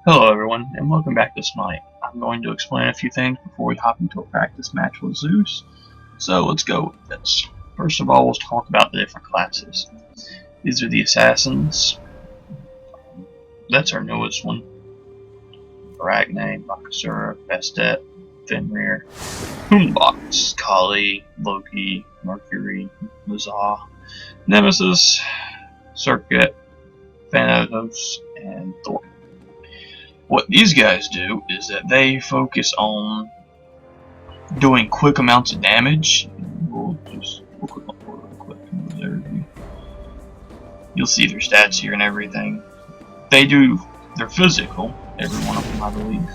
Hello everyone, and welcome back to Smite. I'm going to explain a few things before we hop into a practice match with Zeus. So let's go with this. First of all, let's talk about the different classes. These are the Assassins. That's our newest one. Arachne, Bakasura, Bastet, Fenrir, Boombox, Kali, Loki, Mercury, Mazah, Nemesis, Circuit, Thanatos, and Thor. What these guys do is that they focus on doing quick amounts of damage. We'll click on Thor real quick. You'll see their stats here and everything. They're physical, every one of them I believe.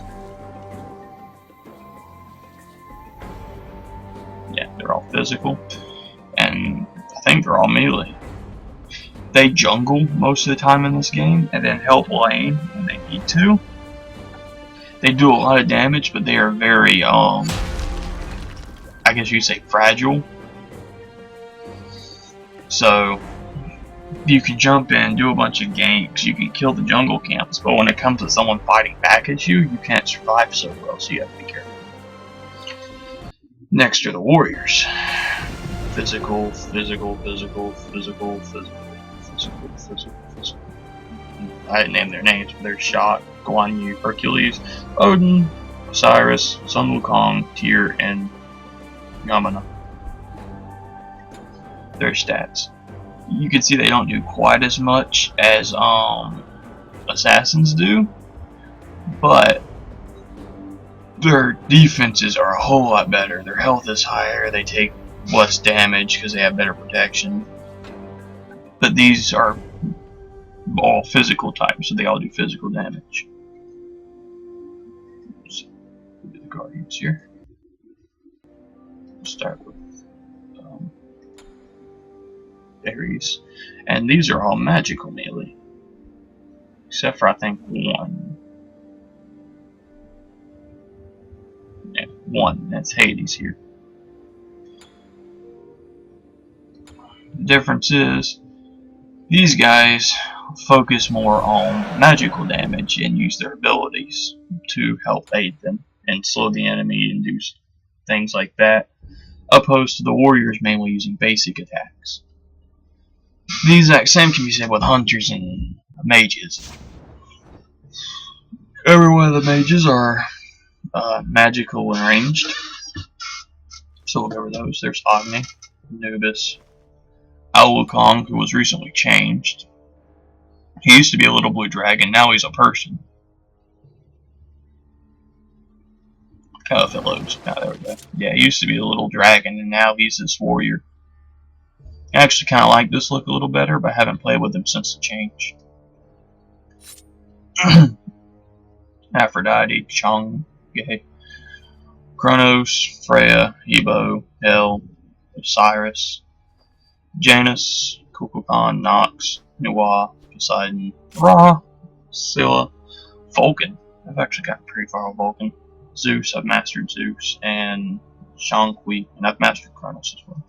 Yeah, they're all physical. And I think they're all melee. They jungle most of the time in this game and then help lane when they need to. They do a lot of damage, but they are very, I guess you say fragile. So, you can jump in, do a bunch of ganks, you can kill the jungle camps, but when it comes to someone fighting back at you, you can't survive so well, so you have to be careful. Next are the warriors. Physical, physical, physical, physical, physical, physical, physical, physical. I didn't name their names, but they're Shot, Guan Yu, Hercules, Odin, Osiris, Sun Wukong, Tyr, and Yamana. Their stats. You can see they don't do quite as much as assassins do, but their defenses are a whole lot better. Their health is higher, they take less damage because they have better protection. But these are all physical types, so they all do physical damage. So, look at the guardians here. We'll start with Ares, and these are all magical melee, except for I think one. Yeah, one. That's Hades here. The difference is these guys focus more on magical damage and use their abilities to help aid them and slow the enemy and do things like that, opposed to the warriors mainly using basic attacks. The exact same can be said with hunters and mages. Every one of the mages are magical and ranged, so we'll go over those. There's Agni, Anubis, Wukong, who was recently changed. He used to be a little blue dragon, now he's a person. Oh, if it loads. Oh, there we go. Yeah, he used to be a little dragon, and now he's this warrior. I actually kind of like this look a little better, but I haven't played with him since the change. Aphrodite, Chang'e, Kronos, Freya, Hebo, Hel, Osiris, Janus, Kukulkan, Nox, Nuwa, Poseidon, Ra, Scylla, Vulcan. I've actually gotten pretty far with Vulcan. Zeus, I've mastered Zeus, and Shang'e, and I've mastered Kronos as well.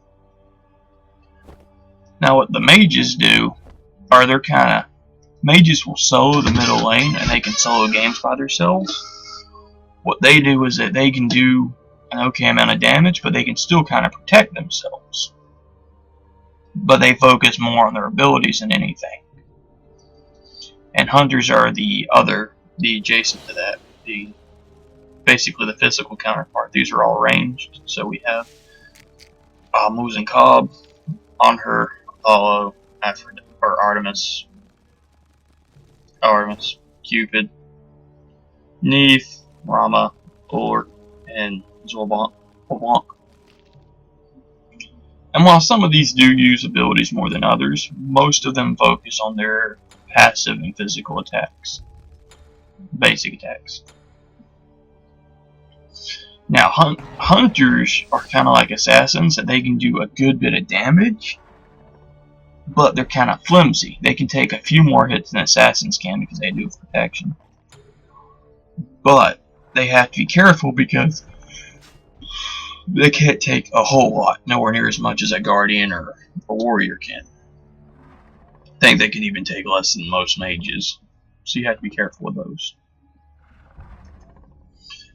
Now what the mages do are mages will solo the middle lane and they can solo games by themselves. What they do is that they can do an okay amount of damage, but they can still kind of protect themselves. But they focus more on their abilities than anything. And hunters are the adjacent to that, basically the physical counterpart. These are all ranged, so we have Muz and Cobb, Anhur, Apollo, Aphrodite, or Artemis, Cupid, Neith, Rama, Ulrich, and Zolbank. And while some of these do use abilities more than others, most of them focus on their passive and physical attacks, basic attacks. Now, hunters are kind of like assassins, that they can do a good bit of damage, but they're kind of flimsy. They can take a few more hits than assassins can because they do have protection. But they have to be careful because they can't take a whole lot, nowhere near as much as a guardian or a warrior can. I think they can even take less than most mages, so you have to be careful with those.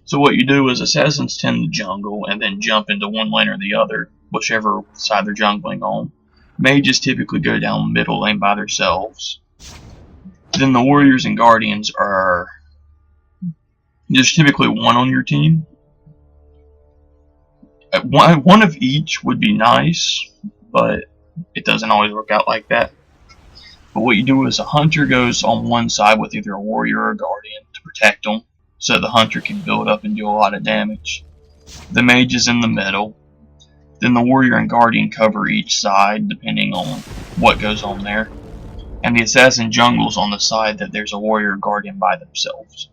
So what you do is assassins tend to jungle and then jump into one lane or the other, whichever side they're jungling on. Mages typically go down middle lane by themselves. Then the warriors and guardians are... There's typically one on your team. One of each would be nice, but it doesn't always work out like that. But what you do is a hunter goes on one side with either a warrior or a guardian to protect them, so the hunter can build up and do a lot of damage. The mage is in the middle. Then the warrior and guardian cover each side, depending on what goes on there. And the assassin jungles on the side that there's a warrior or guardian by themselves.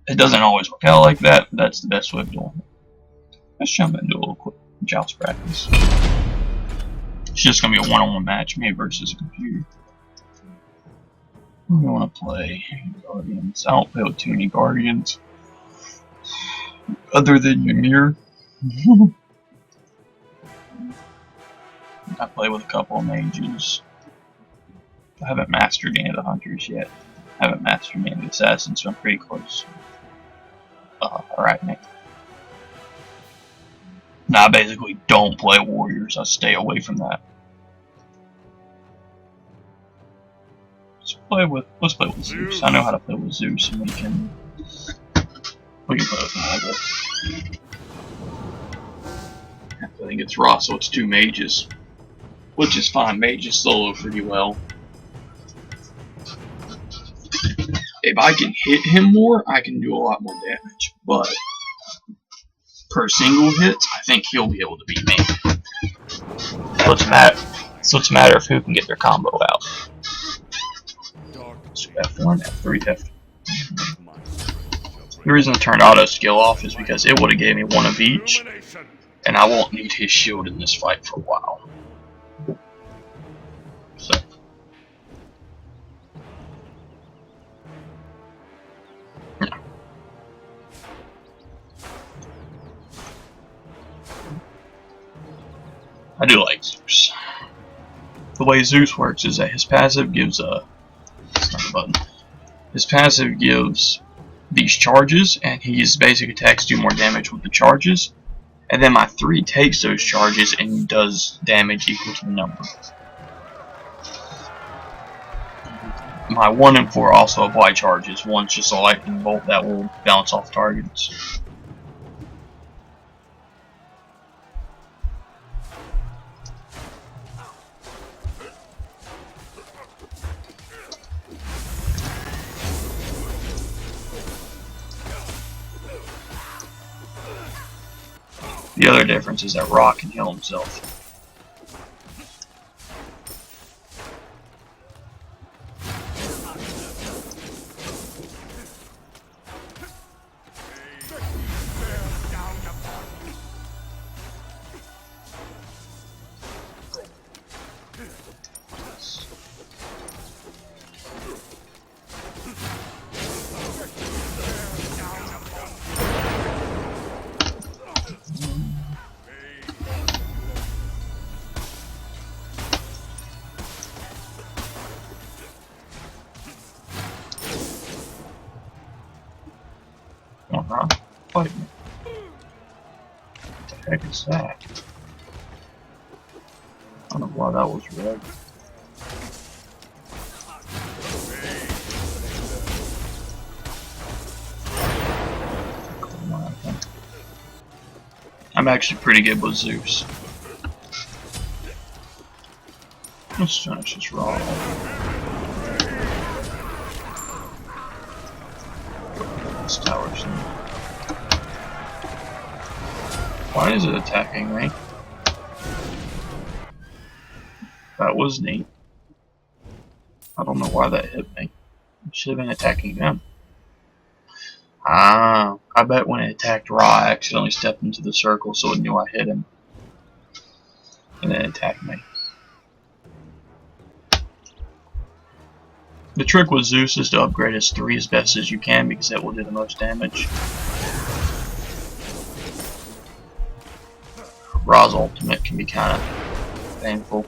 It doesn't always work out like that, but that's the best way of doing it. Let's jump into a little quick joust practice. It's just going to be a one-on-one match, me versus a computer. We want to play Guardians. I don't play with too many Guardians. Other than Ymir. I play with a couple of mages. I haven't mastered any of the hunters yet. I haven't mastered any of the assassins, so I'm pretty close. Alright, Nick. Now I basically don't play warriors. I stay away from that. Let's play with Zeus. I know how to play with Zeus, and we can play with him a little bit. I think it's raw, so it's two mages, which is fine. Mages solo pretty well. If I can hit him more, I can do a lot more damage. But per single hit, I think he'll be able to beat me. So it's a matter of who can get their combo out. So F1, F3, F2. The reason I turned auto skill off is because it would have gave me one of each, and I won't need his shield in this fight for a while. So. Yeah. I do like Zeus. The way Zeus works is that his passive gives a... button. His passive gives these charges, and his basic attacks do more damage with the charges. And then my 3 takes those charges and does damage equal to the number. My 1 and 4 also apply charges. One's just a lightning bolt that will bounce off targets. The other difference is that Rock can heal himself. Fight me. What the heck is that? I don't know why that was red. I'm actually pretty good with Zeus. Let's finish this raw. This tower's in. Why is it attacking me? That was neat. I don't know why that hit me. It should have been attacking them. Ah, I bet when it attacked Ra, I accidentally stepped into the circle so it knew I hit him. And then it attacked me. The trick with Zeus is to upgrade his 3 as best as you can because that will do the most damage. Ra's ultimate can be kind of painful.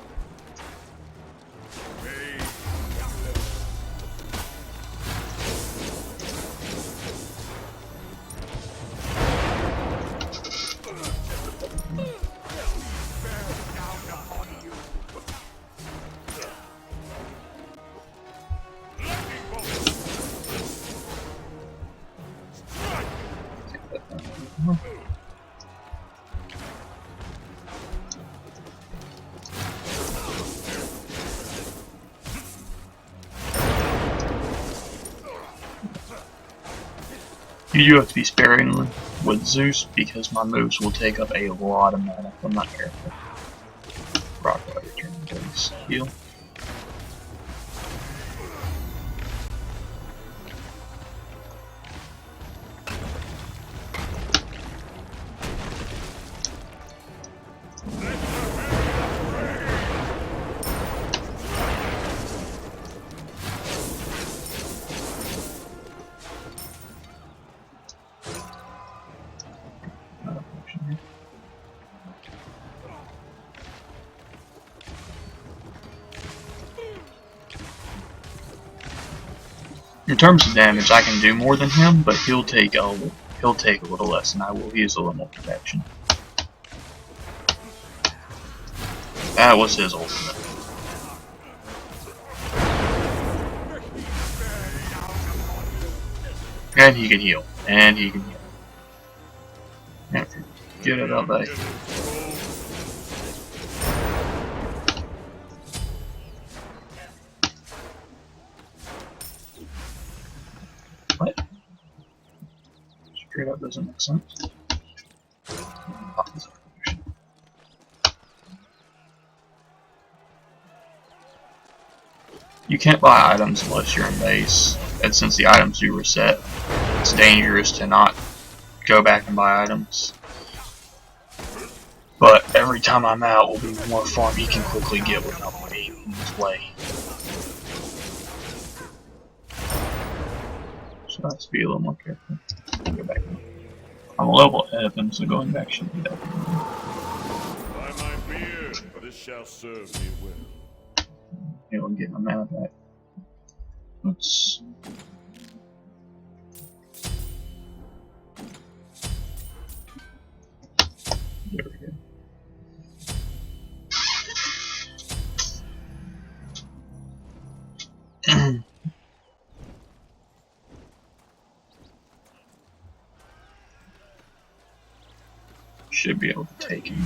You do have to be sparing with Zeus because my moves will take up a lot of mana if I'm not careful. Rock out your turn, please. Heal. In terms of damage, I can do more than him, but he'll take a little less, and I will use a little more protection. That was his ultimate. And he can heal. And he can heal. And forget about that. What? Straight up doesn't make sense. You can't buy items unless you're in base, and since the items do reset, it's dangerous to not go back and buy items. But every time I'm out will be more farm he can quickly get without being in his way. So I have to be a little more careful. Go back. I'm a level ahead of him, so going back shouldn't be that bad. By my beard, but it shall serve me well. Able to get my mana back. Let's. There we go. Should be able to take him.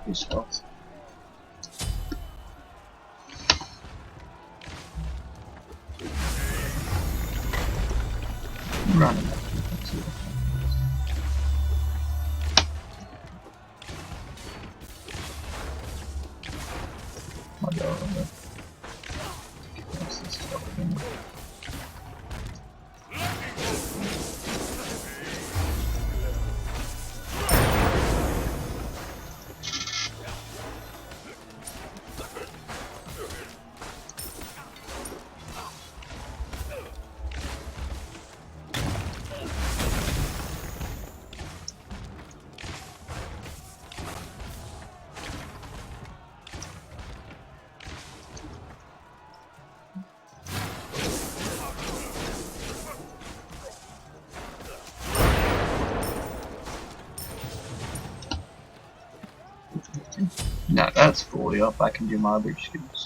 His health. Running. My God. Now that's fully up, I can do my other skills.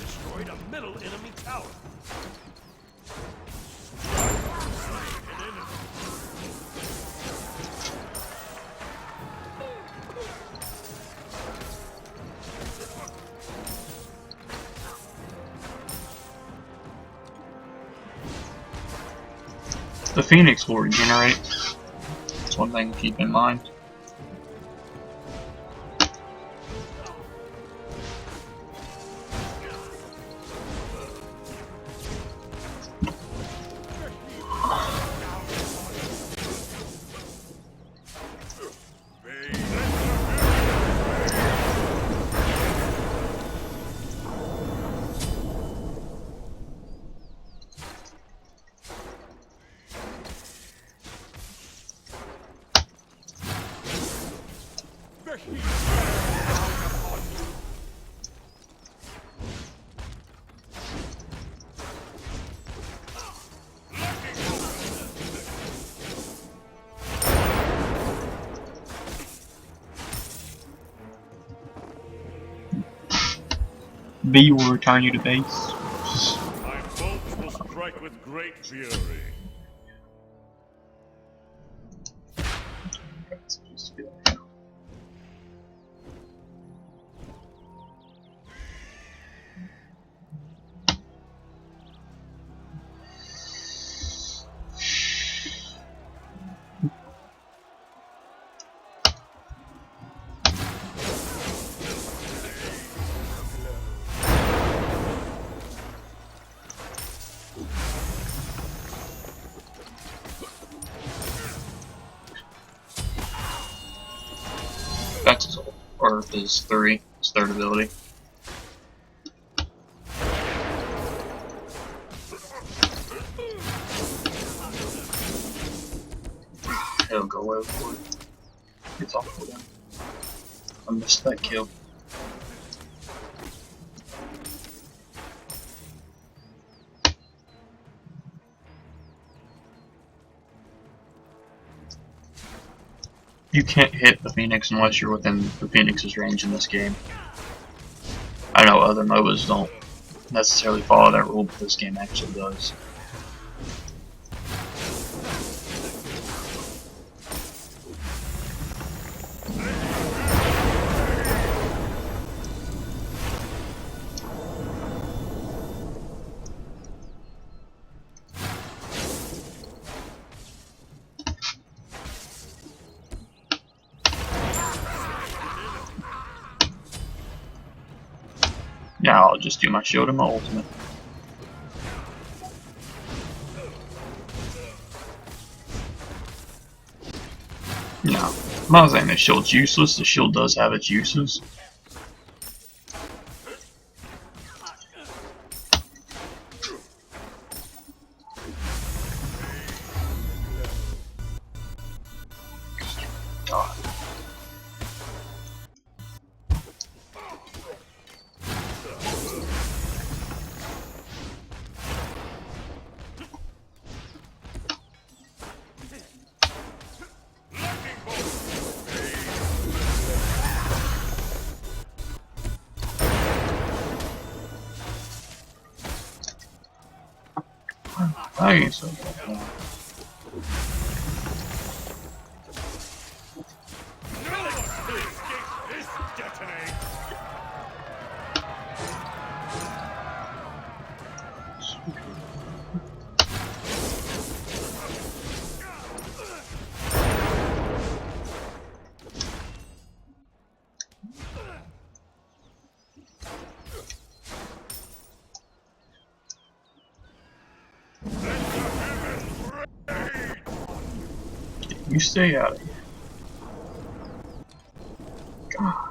Destroyed a middle enemy tower. The Phoenix will regenerate. That's one thing to keep in mind. B will return you to base. My bolts will strike. strike with great fury. That's his ult, or his his third ability. He'll go away for it. It's off for them. I missed that kill. You can't hit the Phoenix unless you're within the Phoenix's range in this game. I know other MOBAs don't necessarily follow that rule, but this game actually does. Yeah, I'll just do my shield and my ultimate. No, I'm not saying the shield's useless. The shield does have its uses. God. Nice. You stay out of here. God.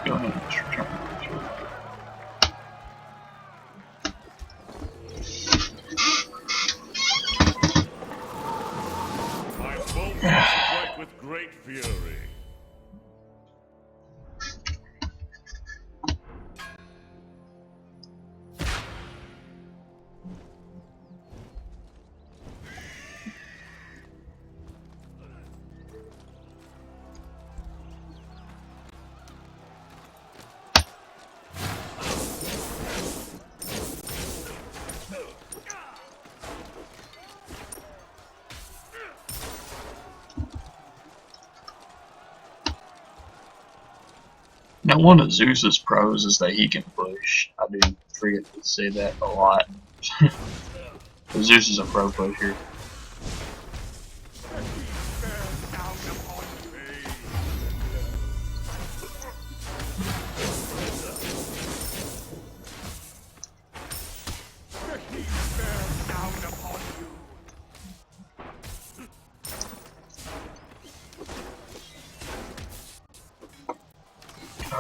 Go ahead and just return it. My bolt will strike with great fury. Now, one of Zeus's pros is that he can push. I do forget to say that a lot. Zeus is a pro pusher.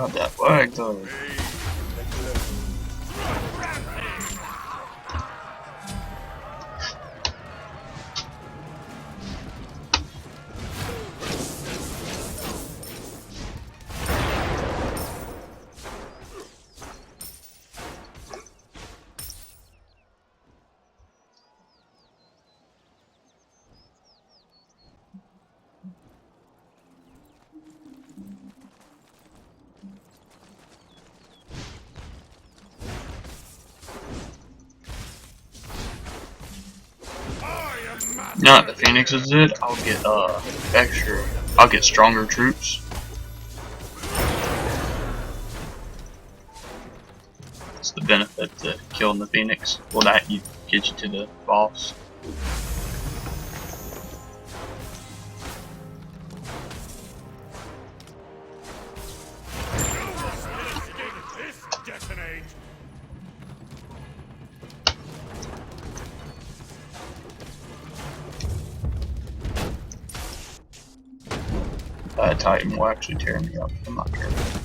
God, that lag though. Now that the Phoenix is it, I'll get I'll get stronger troops. It's the benefit to killing the Phoenix. Well, that you get you to the boss. Titan will actually tear me up. I'm not careful.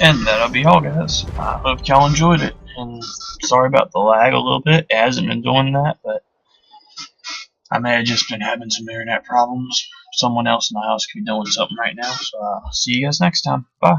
And that'll be all, guys. I hope y'all enjoyed it. And sorry about the lag a little bit. It hasn't been doing that, but I may have just been having some internet problems. Someone else in the house could be doing something right now. So see you guys next time. Bye.